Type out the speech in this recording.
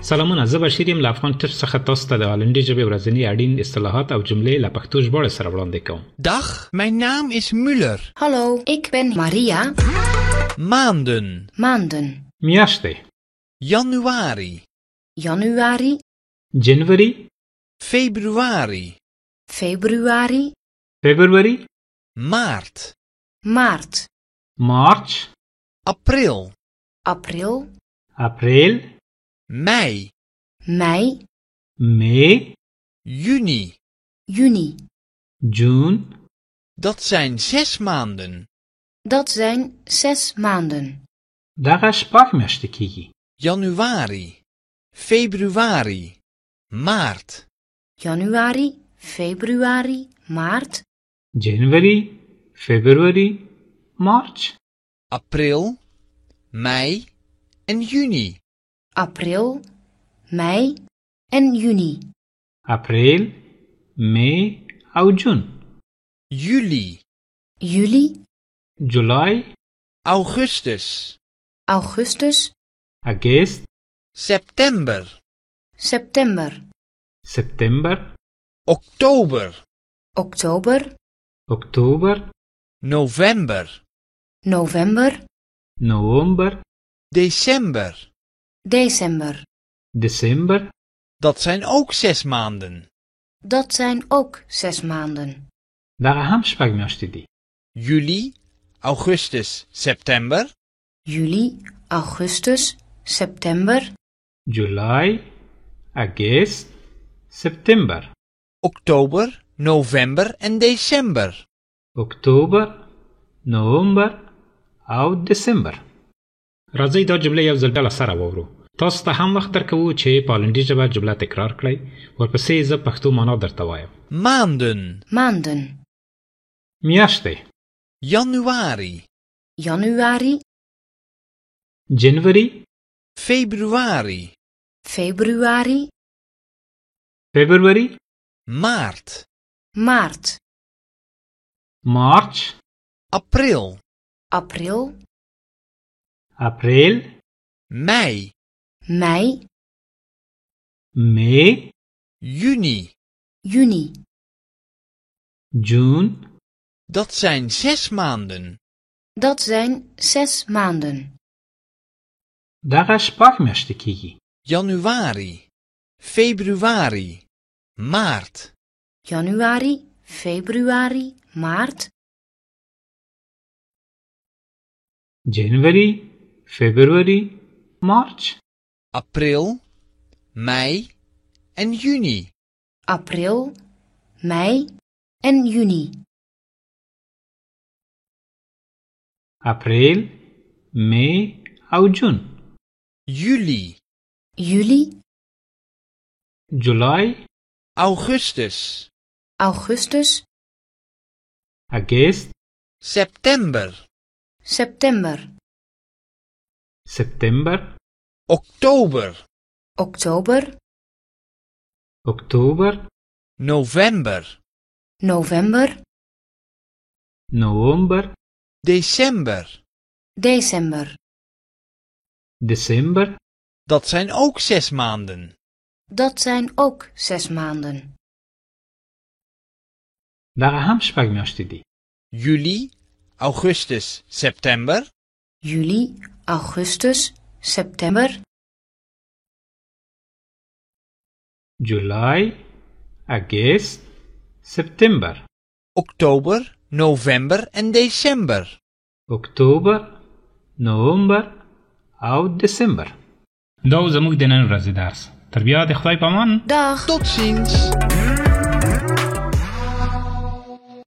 سلامونه، زه بشیر یم له افغان ټیپس څخه تاسو ته د هالندي ژبې ورځني اړین اصطلاحات او جملې له پښتو ژباړې سره وړاندې کوم. Dag, mijn naam is Müller. Hallo, ik ben Maria. Maanden. Maanden. میاشتې: Januari. Januari, جنوري، Februari. februari, فبروري، Maart. maart, مارچ، April. april, اپریل، Mei. mei, مei، Juni. juni. جون. Dat zijn 6 maanden. Dat zijn 6 maanden. دغه شپږ میاشتې کېږي. Januari. Februari. Maart. Januari, februari, maart, جنوري، فبروري، مارچ، April. Mei. En juni. april, mei en juni. اپریل، می او جون. Juli. Juli, جولای، Augustus. augustus, اگست، September. september, سپتامبر، Oktober. oktober, اکتبر، November. november, نوامبر، December. december. دسامبر. Dat zijn ook 6 maanden. Dat zijn ook 6 maanden. دغه هم شپږ میاشتې دي. Juli, Augustus, September. Juli, augustus, september, جولای، اگست، سپتامبر، Oktober, November en December. اکتبر، نوامبر او دسامبر. راځئ دا جمله یو ځل بیا سره واورو. تاسو ته هم وخت درکوو چې په هالندي ژبه جمله تکرار کړئ. ورپسې زه پښتو معنا درته وایم. Maanden. maanden. میاشتې: Januari. Januari, جنوري، Februari. februari, فبروري، Maart. maart, مارچ، April. april, اپریل، Mei. mei, می، Juni. juni. جون. Dat zijn 6 maanden. Dat zijn 6 maanden. دغه شپږ میاشتې کېږي. Januari. Februari. Maart. Januari, februari, maart, جنوري، فبروري، مارچ، April. Mei. En juni. april, mei en juni. اپریل، می او جون. Juli. Juli, جولای، Augustus. augustus, اگست، September. september, سپتامبر، Oktober. oktober, اکتبر، November. november, نوامبر، December. december. دسامبر. Dat zijn ook 6 maanden. Dat zijn ook 6 maanden. دغه هم شپږ میاشتې دي. Juli, Augustus, September. Juli, augustus, september, جولای، اگست، سپتامبر، Oktober, November en December. اکتبر، نوامبر او دسامبر. دا زموږ د نن ورځې درس. تر بیا د خدای په امان. dag. Tot ziens.